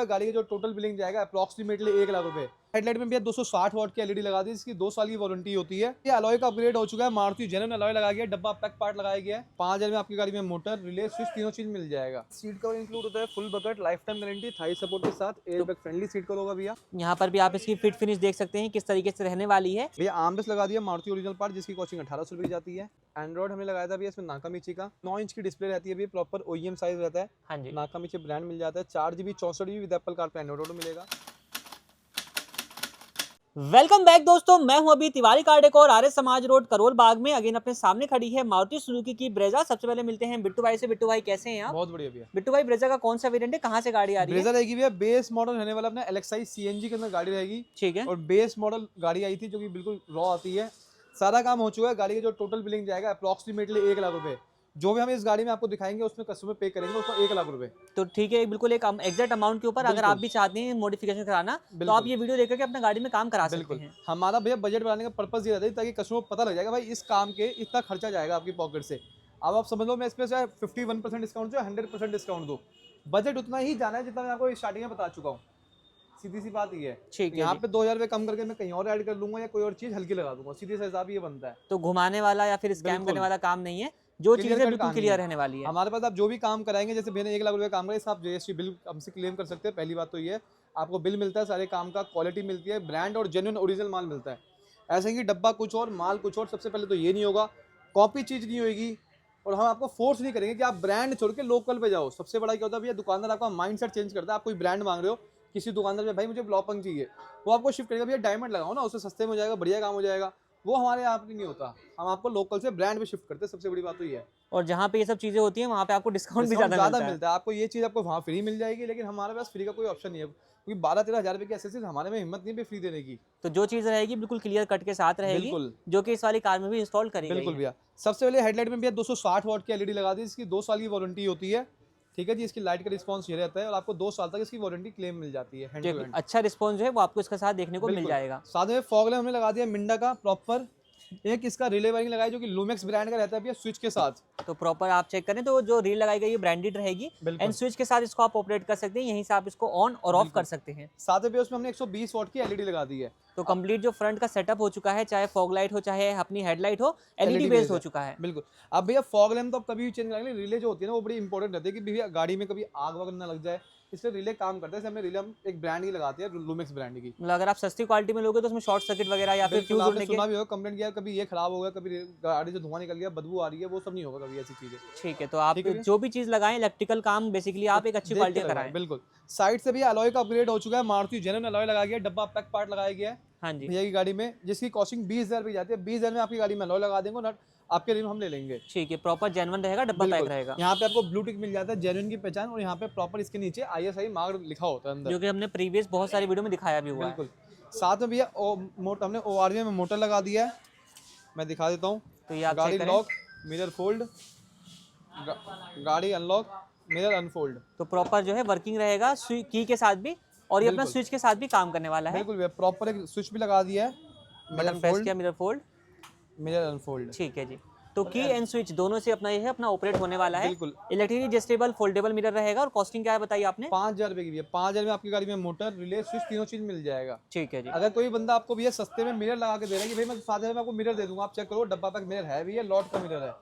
गाड़ी की जो टोटल बिलिंग जाएगा अप्रॉक्सीमेटली 1 लाख रुपए। हेडलाइट में भी 260 वाट की एलईडी लगा दी, इसकी 2 साल की वारंटी होती है। ये अलॉय का अपग्रेड हो चुका है, मारुति जेन्युइन अलॉय लगाया गया है, डब्बा पैक पार्ट लगाया गया है। 5000 में आपकी गाड़ी में मोटर, रिले, स्विच तीनों चीज मिल जाएगा। सीट कवर इंक्लूड होता है, full bucket, life time guarantee, Thai support के साथ, एयरबैग फ्रेंडली सीट कवर होगा भैया। यहाँ पर भी आप इसकी फिट फिनिश देख सकते हैं किस तरीके से रहने वाली है। भैया आर्मरेस्ट लगा दिया मारुति ओरिजिनल पार्ट, जिसकी कॉस्टिंग 1800 रुपए की जाती है। एंड्रॉइड हमने लगाया था भैया, इसमें नाकामिची का 9 इंच की डिस्प्ले रहती है भैया, प्रॉपर ओईएम साइज रहता है। हाँ जी, नाकामिची ब्रांड मिल जाता है। 4GB 64GB with Apple CarPlay Android auto मिलेगा। वेलकम बैक दोस्तों, मैं हूं अभी तिवारी कार डेकोर और आर्य समाज रोड करोल बाग में। अगेन अपने सामने खड़ी है मारुति सुजुकी की ब्रेजा। सबसे पहले मिलते हैं बिट्टू भाई से। बिट्टू भाई कैसे हैं आप? बहुत बढ़िया भैया। बिट्टू भाई, ब्रेजा का कौन सा वेरिएंट है, कहाँ से गाड़ी आ रही है? ब्रेजा रहेगी भैया, बेस मॉडल रहने वाला अपना एलेक्साई सीएनजी के अंदर गाड़ी रहेगी। ठीक है। और बेस मॉडल गाड़ी आई थी जो कि बिल्कुल रॉ आती है। सारा काम हो चुका है। गाड़ी की जो टोटल बिलिंग जाएगा अप्रॉक्सीमेटली 1 लाख रुपए। जो भी हम इस गाड़ी में आपको दिखाएंगे उसमें कस्टमर पे करेंगे उसको 1 लाख रुपए। तो ठीक है, बिल्कुल एक एग्जैक्ट अमाउंट के ऊपर अगर आप भी चाहते हैं मॉडिफिकेशन कराना तो आप ये वीडियो देखकर के अपना गाड़ी में काम करा सकते हैं। हमारा भैया बजट बनाने का पर्पस ये रहता है ताकि कस्टमर को पता लग जाएगा भाई इस काम के इतना खर्चा जाएगा आपकी पॉकेट से। अब आप समझ लो, मैं इसमें चाहे 51% डिस्काउंट जो 100% डिस्काउंट दो, बजट उतना ही जाना है जितना मैं आपको स्टार्टिंग में बता चुका हूँ। सीधी सी बात ये है। ठीक है, यहाँ पे 2000 रुपए कम करके मैं कहीं और ऐड कर लूंगा या कोई और चीज हल्की लगा दूंगा। सीधे सा हिसाब ये बनता है। तो घुमाने वाला या फिर स्कैम करने वाला काम नहीं है, जो चीजें बिल्कुल क्लियर रहने वाली है। हमारे पास आप जो भी काम कराएंगे, जैसे भैया 1 लाख रुपए काम करें, आप जीएसटी बिल हमसे क्लेम कर सकते हैं। पहली बात तो ये है, आपको बिल मिलता है सारे काम का, क्वालिटी मिलती है, ब्रांड और जेन्युइन ओरिजिनल माल मिलता है। ऐसे ही डब्बा कुछ और माल कुछ और। सबसे पहले तो ये नहीं होगा, कॉपी चीज नहीं होगी, और हम आपको फोर्स नहीं करेंगे कि आप ब्रांड छोड़ के लोकल पे जाओ। सबसे बड़ा क्या होता है भैया, दुकानदार आपका माइंडसेट चेंज करता है। आप कोई ब्रांड मांग रहे हो, किसी दुकानदार से भाई मुझे ब्लॉपंग चाहिए, वो आपको शिफ्ट करेगा भैया डायमंड लगाओ ना, उससे सस्ते में हो जाएगा, बढ़िया काम हो जाएगा। वो हमारे यहाँ पे नहीं होता, हम आपको लोकल से ब्रांड पे शिफ्ट करते हैं। सबसे बड़ी बात तो ये है। और जहाँ पे ये सब चीजें होती हैं वहाँ पे आपको डिस्काउंट भी ज्यादा मिलता है। आपको ये चीज आपको वहाँ फ्री मिल जाएगी, लेकिन हमारे पास फ्री का कोई ऑप्शन नहीं है, क्योंकि 12-13 हजार रुपए की एसेसरीज हमारे में हिम्मत नहीं है फ्री देने की। तो जो चीज रहेगी बिल्कुल क्लियर कट के साथ रहेगी, जो कि इस वाली कार में भी इंस्टॉल करी गई है। बिल्कुल भैया। सबसे पहले हेडलाइट में भैया 260 वाट की एलईडी लगा दी, इसकी 2 साल की वारंटी होती है। ठीक है जी, इसकी लाइट का रिस्पांस ये रहता है और आपको 2 साल तक इसकी वारंटी क्लेम मिल जाती है हैंड टू हैंड। अच्छा रिस्पांस जो है वो आपको इसके साथ देखने को मिल जाएगा। साथ में फॉग लैम्प हमने लगा दिया मिंडा का प्रॉपर। एक इसका रिले वायरिंग लगाई जो कि लूमेक्स ब्रांड का रहता है भैया, स्विच के साथ। तो प्रॉपर आप चेक करें तो जो रील लगाई गई है ब्रांडेड रहेगी एंड स्विच के साथ इसको आप ऑपरेट कर सकते हैं। यहीं से आप इसको ऑन और ऑफ कर सकते हैं। साथ में उसमें हमने 120 वाट की एलईडी लगा दी है। तो कंप्लीट जो फ्रंट का सेटअप हो चुका है, चाहे फॉग लाइट हो चाहे अपनी हेडलाइट हो, एलईडी बेस्ड हो चुका है। बिल्कुल। अब भैया फॉग लैम्प तो आप कभी भी चेंज करेंगे, रिले जो होती है ना वो बड़ी इंपॉर्टेंट रहती है कि भैया गाड़ी में कभी आग वगैरह ना लग जाए, इसलिए रिले काम करता है। हमने रिले हम एक ब्रांड की लगाते हैं, लूमेक्स ब्रांड की। मतलब अगर आप सस्ती क्वालिटी में लोगे तो उसमें शॉर्ट सर्किट वगैरह या फिर फ्यूज उड़ने के सुना भी होगा, कंप्लेंट किया कभी ये खराब हो गया, कभी गाड़ी से धुआं निकल गया, बदबू आ रही है, वो सब नहीं होगा कभी ऐसी चीजें। ठीक है, तो आप जो भी चीज लगाएं इलेक्ट्रिकल काम बेसिकली आप एक अच्छी क्वालिटी कराएं। बिल्कुल। साइड से भी अलॉय का अपग्रेड हो चुका है, मारुति जेन्युइन अलॉय लगाया गया, डब्बा पैक पार्ट लगाया गया है। हाँ जी भैया की गाड़ी में, जिसकी कॉस्टिंग 20,000 रुपये जाती है। 20,000 में आपकी गाड़ी में अलॉय लगा देंगे, नट आपके लिए हम ले लेंगे। ठीक है, प्रॉपर जेन्युइन रहेगा, डब्बा पैक रहेगा। यहाँ पे आपको ब्लू टिक मिल जाता है, जेन्युइन की पहचान, और यहाँ पे प्रॉपर इसके नीचे ISI मार्क लिखा होता है अंदर, जो कि हमने प्रीवियस बहुत सारी वीडियो में दिखाया भी हुआ है। बिल्कुल। साथ में भैया हमने ORV में मोटर लगा दिया है, मैं दिखा देता हूँ। तो ये आप गाड़ी लॉक, मिरर फोल्ड, गाड़ी अनलॉक, मिरर अनफोल्ड। तो प्रॉपर जो है वर्किंग रहेगा की के साथ भी, और ये अपना स्विच के साथ भी काम करने वाला है। बिल्कुल, प्रॉपर एक स्विच भी लगा दिया है, बटन प्रेस किया, मिरर फोल्ड, मिरर अनफोल्ड। ठीक है जी। तो की एंड स्विच दोनों से अपना ये है अपना ऑपरेट होने वाला है। इलेक्ट्रिक एडजस्टेबल फोल्डेबल मिरर रहेगा। और कॉस्टिंग क्या है बताइए आपने? 5,000 रुपए की। 5,000 में आपकी गाड़ी में मोटर, रिले, स्विच तीनों चीज मिल जाएगा। ठीक है जी। अगर कोई बंदा आपको भैया सस्ते में मिरर लगा के दे रहा है कि भाई मैं 7,000 में आपको मिरर दे दूंगा, आप चेक करो डब्बा पैक मिरर है भैया, लॉट का मिरर है,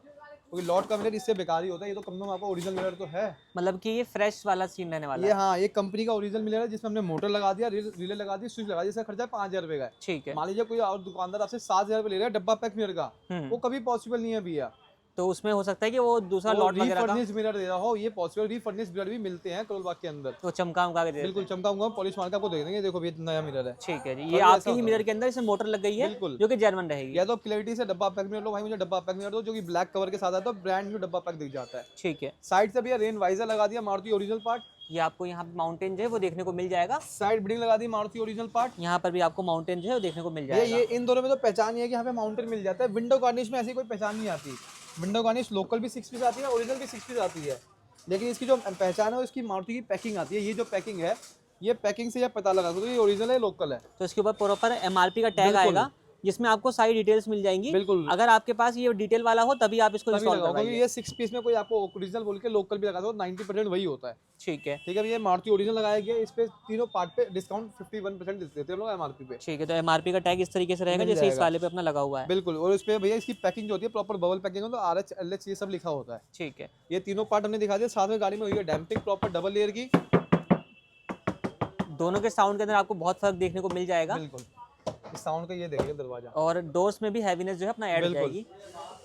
क्योंकि लॉट का मिरर इससे बेकार ही होता है। ये तो कम से कम आपको ओरिजिनल मिरर तो है, मतलब कि ये फ्रेश वाला सीन रहने वाला ये है। हाँ, ये कंपनी का ओरिजिनल मिरर है, जिसमें हमने मोटर लगा दिया, रिले लगा दी, स्विच लगा दी। इसका खर्चा 5,000 रुपए का है। ठीक है। मान लीजिए कोई और दुकानदार आपसे 7,000 रुपए ले रहा है डब्बा पैक मिरर का, वो कभी पॉसिबल नहीं है भैया। तो उसमें हो सकता है कि वो दूसरा लॉट वगैरह का मिरर दे रहा हो, ये पॉसिबल। रीफर्निश मिरर भी मिलते हैं करोल बाग के अंदर, तो चमका के दे, बिल्कुल चमका पॉलिश मार के आपको दे देंगे। देखो ये नया मिरर है। ठीक है जी। ये आपके ही मिरर के अंदर इसमें मोटर लग गई है, जो कि जेन्युइन रहेगी। या तो क्लैरिटी से डब्बा पैक मिरर लो भाई, मुझे डब्बा पैक मिरर दो, जो कि ब्लैक कवर के साथ आता है, ब्रांड न्यू डब्बा पैक दिख जाता है। ठीक है। साइड से भैया रेन वाइजर लगा दिया, मारुति ओरिजिनल पार्ट। ये आपको यहाँ माउंटेन जो है वो देखने को मिल जाएगा। साइड ब्रिंग लगा दी, मारुति ओरिजिनल पार्ट। यहाँ पर भी आपको माउंटेन जो है वो देखने को मिल जाएगा। ये इन दोनों में तो पहचान ही है कि यहाँ पे माउंटेन मिल जाता है। विंडो गार्निश में ऐसी कोई पहचान नहीं आती। विंडो गार्निश लोकल भी 6 पीस आती है, ओरिजिनल भी 6 पीस आती है, लेकिन इसकी जो पहचान है वो इसकी मारुति की पैकिंग आती है। ये जो पैकिंग है, ये पैकिंग से ये पता लगा तो ये ओरिजिनल है लोकल है। तो इसके ऊपर प्रॉपर MRP का टैग आएगा, जिसमें आपको सारी डिटेल्स मिल जाएंगी। बिल्कुल अगर आपके पास ये डिटेल वाला हो तभी आप इसको तभी इंस्टॉल लगाओ, क्योंकि करवाइए। ये 6 पीस में कोई आपको ओरिजिनल बोल के लोकल भी लगा दो, 90% वही होता है। ठीक है, ठीक है भैया, मारुति ओरिजिनल लगाया गया है, इस पे तीनों पार्ट पे डिस्काउंट 51% देते हैं लोग एमआरपी पे। ठीक है। तो एमआरपी का टैग इस तरीके से रहेगा मिल जैसे इस जाएगा। वाले पे अपना लगा हुआ है। बिल्कुल, और इस पे भैया इसकी पैकिंग जो होती है प्रॉपर बबल पैकिंग हो, तो RH LH ये सब लिखा होता है। ठीक है, ये तीनों पार्ट हमने दिखा दिया, साथ में गाड़ी में हुई है डैम्पिंग प्रॉपर डबल लेयर की। दोनों के साउंड के अंदर आपको बहुत फर्क देखने को मिल जाएगा। बिल्कुल, इस साउंड का ये देखिए दरवाजा। और डोर्स में भी हैवीनेस जो है अपना ऐड हो बिल्कुल। जाएगी।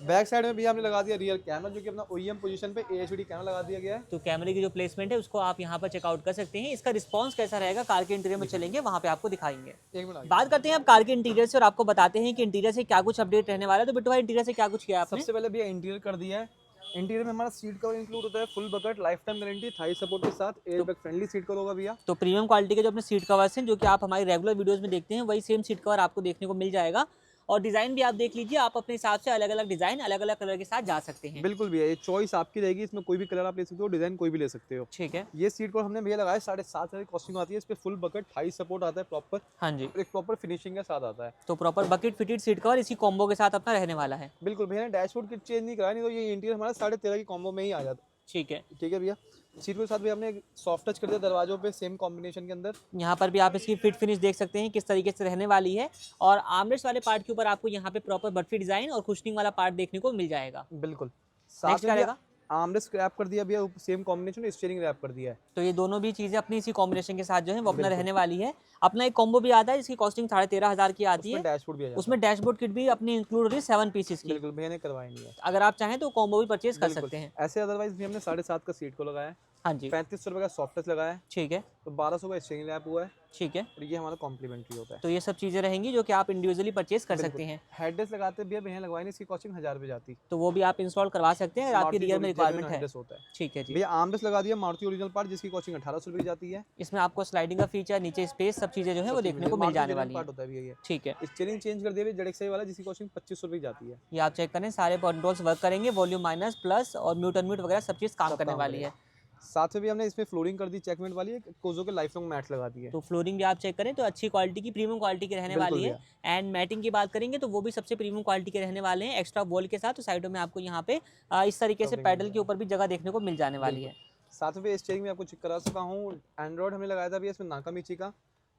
बैक साइड में भी हमने लगा दिया रियर कैमरा, जो कि अपना OEM पोजीशन पे AHD कैमरा लगा दिया गया है। तो कैमरे की जो प्लेसमेंट है उसको आप यहाँ पर चेकआउट कर सकते हैं। इसका रिस्पांस कैसा रहेगा कार के इंटीरियर में चलेंगे वहाँ पे आपको दिखाएंगे। एक मिनट बात करते हैं अब कार के इंटीरियर से और आपको बताते हैं कि इंटीरियर से क्या कुछ अपडेट रहने वाला है। तो बिट्टू भाई इंटीरियर से क्या कुछ किया आपने? सबसे पहले भैया इंटीरियर कर दिया है। इंटीरियर में हमारा सीट कवर इंक्लूड होता है, full bucket, life time guarantee, Thai support के साथ, एयरबैग फ्रेंडली सीट कवर होगा भैया। तो प्रीमियम क्वालिटी के जो अपने सीट कवर्स हैं जो कि आप हमारी रेगुलर वीडियोस में देखते हैं वही सेम सीट कवर आपको देखने को मिल जाएगा। और डिज़ाइन भी आप देख लीजिए, आप अपने हिसाब से अलग अलग डिज़ाइन अलग अलग कलर के साथ जा सकते हैं। बिल्कुल भैया, ये चॉइस आपकी रहेगी, इसमें कोई भी कलर आप ले सकते हो, डिजाइन कोई भी ले सकते हो। ठीक है, ये सीट कवर हमने भैया लगाया 7.5 की कॉस्टिंग आती है, इस पे फुल बकेट, थाई सपोर्ट आता है प्रॉपर, हाँ जी। एक प्रॉपर फिनिशिंग के साथ आता है। तो proper bucket fitted seat cover इसी कॉम्बो के साथ अपना रहने वाला है। बिल्कुल भैया, डैशबोर्ड किट चेंज नहीं कराया, नहीं तो ये इंटीरियर हमारा 13.5 की कॉम्बो में ही आ जाता। ठीक है, ठीक है भैया, सीट के साथ भी हमने सॉफ्ट टच कर दिया दरवाजों पे, सेम कॉम्बिनेशन के अंदर। यहाँ पर भी आप इसकी फिट फिनिश देख सकते हैं किस तरीके से रहने वाली है। और आर्मरेस्ट वाले पार्ट के ऊपर आपको यहाँ पे प्रॉपर बर्फी डिजाइन और कुशनिंग वाला पार्ट देखने को मिल जाएगा। बिल्कुल, नेक्स्ट साथ क्या में रहेगा? आर्मरेस्ट रैप कर दिया भैया, सेम कॉम्बिनेशन, स्टीयरिंग रैप कर दिया है। तो ये दोनों भी चीजें अपनी इसी कॉम्बिनेशन के साथ जो है वो अपना बिल्कुल। रहने वाली है। अपना एक कॉम्बो भी आता है जिसकी कॉस्टिंग 13,500 की आती उसमें है। डैशबोर्ड भी आ जाता उसमें डैशबोर्ड किट भी अपनी इंक्लूड हो रही है 7 पीसेस है। की। बिल्कुल भैया ने करवाई नहीं है। अगर आप चाहें तो कॉम्बो भी परचेज कर बिल्कुल। सकते हैं। ऐसे अदरवाइज भी हमने 7.5 का सीट को लगाया है, हाँ जी, 3500 रुपये का सॉफ्ट टच लगाया है, ठीक है, तो 1200 का स्टीयरिंग रैप हुआ है, ठीक है। और ये हमारा कॉम्प्लीमेंट्री होता है। तो ये सब चीजें रहेंगी जो कि आप इंडिविजुअली परचेज कर सकते हैं। हेडरेस्ट लगाते भैया भैया लगवाई नहीं, इसकी कॉस्टिंग 1000 रुपये जाती। तो वो भी आप इंस्टॉल करवा सकते हैं अगर आपकी रियल में रिक्वायरमेंट है। हेडरेस्ट होता है ठीक है जी। भैया। आर्मरेस्ट लगा दिया मारुति ओरिजिनल पार्ट, जिसकी कॉस्टिंग 1800 रुपये की जाती है। इसमें आपको स्लाइडिंग का फीचर, नीचे स्पेस, सब चीजें जो है वो देखने को मिल जाने वाली है। पार्ट होता है भैया ये। ठीक है, स्टीयरिंग चेंज कर दिया भैया ZXi वाला, जिसकी कॉस्टिंग 2500 रुपये की जाती है। ये आप चेक करें, सारे कंट्रोल्स वर्क करेंगे, वॉल्यूम माइनस प्लस और म्यूट अनम्यूट वगैरह सब चीज़ काम सब करने काम वाली करेगा। है। साथ में भी हमने इसमें फ्लोरिंग कर दी चेकमेट वाली, कोजो के लाइफ लॉन्ग मैट्स लगा दिए। तो फ्लोरिंग भी आप चेक करें तो अच्छी क्वालिटी की, प्रीमियम क्वालिटी की रहने बिल्कुल वाली है। एंड मैटिंग की बात करेंगे तो वो भी सबसे प्रीमियम क्वालिटी के रहने वाले हैं, एक्स्ट्रा वॉल के साथ। तो साइडों में आपको यहाँ पे इस तरीके से Covering पैडल मिल के ऊपर भी जगह देखने को मिल जाने वाली है। साथ में स्टीयरिंग में आपको चेक करा सकता हूँ, एंड्रॉइड हमने लगाया था भैया इसमें नाकामिची का।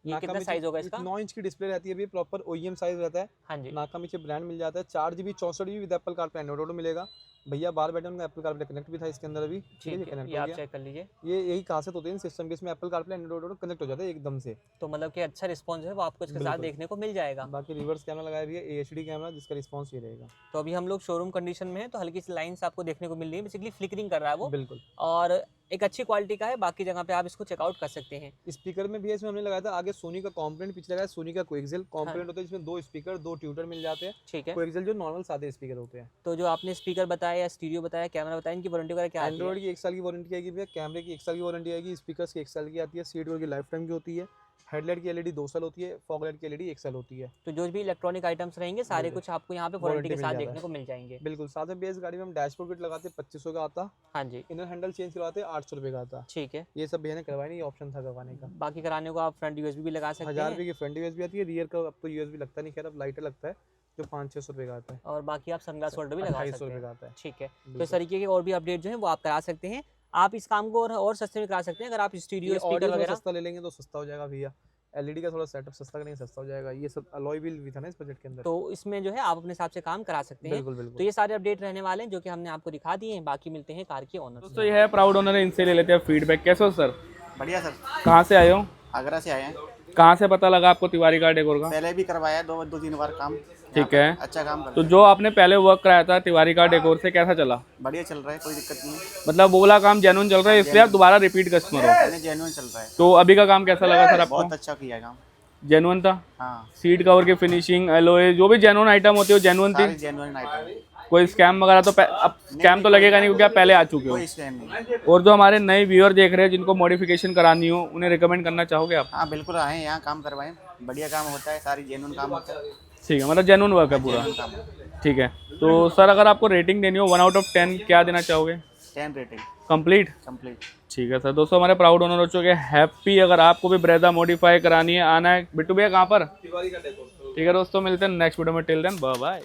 ये कितना साइज होगा इसका? 9 इंच की डिस्प्ले रहती है भैया, प्रॉपर OEM साइज रहता है। हाँ जी, नाकामिची ब्रांड मिल जाता है। 4GB 64GB with Apple CarPlay Android auto मिलेगा भैया। बाहर बैठे उनका एप्पल कारप्ले कनेक्ट भी था इसके अंदर अभी। ठीक है, कनेक्ट ये हो आप गया। चेक कर लीजिए। ये यही खासियत होती है सिस्टम की, इसमें Apple CarPlay Android auto connect हो जाता है एकदम से। तो मतलब कि अच्छा रिस्पॉन्स है वो आपको इसके साथ बिल्कुल। देखने को मिल जाएगा। बाकी रिवर्स कैमरा लगाया भैया, AHD कैमरा, जिसका रिस्पॉन्स ये रहेगा। तो अभी हम लोग शोरूम कंडीशन में है, तो हल्की सी लाइंस आपको देखने को मिल रही है, बेसिकली फ्लिकरिंग कर रहा है वो, बिल्कुल। और एक अच्छी क्वालिटी का है। बाकी जगह पे आप इसको चेकआउट कर सकते हैं। स्पीकर में भी इसमें हमने लगाया था आगे सोनी का कॉम्पोनेंट, पीछे लगाया सोनी का कोएक्सियल कॉम्पोनेंट होता है, जिसमें 2 स्पीकर 2 ट्यूटर मिल जाते हैं। ठीक है, कोएक्सियल जो नॉर्मल सादे स्पीकर होते हैं। तो जो आपने स्पीकर बताया या स्टीरियो बताया, कैमरा बताया, इनकी वारंटी वगैरह क्या आती है? एंड्रॉइड की 1 साल की वारंटी आएगी भैया, कैमरे की 1 साल की वारंटी आएगी, स्पीकर्स की 1 साल की आती है, सीट कवर की लाइफ टाइम की होती है, हेडलाइट की LED 2 साल होती है, फॉग लाइट की LED 1 साल होती है। तो जो भी इलेक्ट्रॉनिक आइटम्स रहेंगे सारे बिल्कुल। कुछ आपको यहाँ पे वारंटी के मिल साथ जाता देखने है। को मिल जाएंगे। बिल्कुल। साथ में बेस गाड़ी में हम डैशबोर्ड किट लगाते 2500 का आता, हाँ जी, इनर हैंडल चेंज करवाते 800 रुपये का आता। ठीक है। ये सब भैया ने करवाया नहीं, ये ऑप्शन था करवाने का। बाकी कराने को आप फ्रंट USB भी लगा सकते 1000 हैं। रुपये की फ्रंट USB आती है, रियर का अब तो USB लगता नहीं, खैर अब लाइटर लगता है, जो 500-600 रुपये का आता है। और बाकी आप सनग्लास होल्डर भी लगा 2800 सकते रुपये हैं। का आता है। ठीक है, तो इस बिल्कुल। तरीके के और भी अपडेट जो है वो आप करा सकते हैं। आप इस काम को और सस्ते में करा सकते हैं अगर आप स्टूडियो ये स्पीकर ऑडियो थोड़ा वगैरह। सस्ता ले लेंगे तो सस्ता हो जाएगा भैया। LED का थोड़ा सेटअप सस्ता करेंगे सस्ता हो जाएगा। ये सब अलॉय व्हील भी था ना इस बजट के अंदर। तो इसमें जो है आप अपने हिसाब से काम करा सकते हैं। बिल्कुल तो बिल्कुल। ये सारे अपडेट रहने वाले हैं जो कि हमने आपको दिखा दिए हैं। बाकी मिलते हैं कार के ओनर से। दोस्तों ये है प्राउड ओनर है, इनसे ले लेते हैं फीडबैक। कैसे हो सर? बढ़िया सर। कहाँ से आए हो? आगरा से आए हैं। कहाँ से पता लगा आपको तिवारी कार डेकोर का? पहले भी करवाया दो 3 बार काम। ठीक है, अच्छा काम कर तो जो आपने पहले वर्क कराया था तिवारी कार डेकोर से, कैसा चला? बढ़िया चल रहा है, कोई दिक्कत नहीं है। मतलब वो वाला काम जेन्युइन चल रहा है, इसलिए आप दोबारा रिपीट कस्टमर हो। मैंने जेन्युइन चल रहा है। तो अभी का काम कैसा लगा सर आपको? बहुत अच्छा किया काम। जेन्युइन था? हाँ, सीट कवर की फिनिशिंग, एलॉय, जो भी जेन्युइन आइटम होती है वो जेन्युइन सारी थी? जेन्युइन आइटम, कोई स्कैम वगैरह तो अब स्कैम तो लगेगा नहीं क्योंकि आप पहले आ चुके हो। कोई स्कैम नहीं। और जो हमारे नए व्यूअर देख रहे हैं जिनको मॉडिफिकेशन करानी हो, उन्हें रिकमेंड करना चाहोगे आप? हाँ बिल्कुल, आए यहाँ काम करवाएं, बढ़िया काम होता है, सारी जेन्युइन काम होता है। ठीक है, मतलब जेन्युइन वर्क है पूरा। जेन्युइन काम। ठीक है, तो सर अगर आपको रेटिंग देनी हो 1 आउट ऑफ 10 क्या देना चाहोगे? 10 रेटिंग कंप्लीट। कंप्लीट। ठीक है सर। दोस्तों हमारे प्राउड ओनर हो चुके हैं हैप्पी। अगर आपको भी ब्रेजा मॉडिफाई करानी है, आना है बिट्टू भैया कहाँ पर? ठीक है दोस्तों, मिलते हैं नेक्स्ट वीडियो में। Till then bye bye.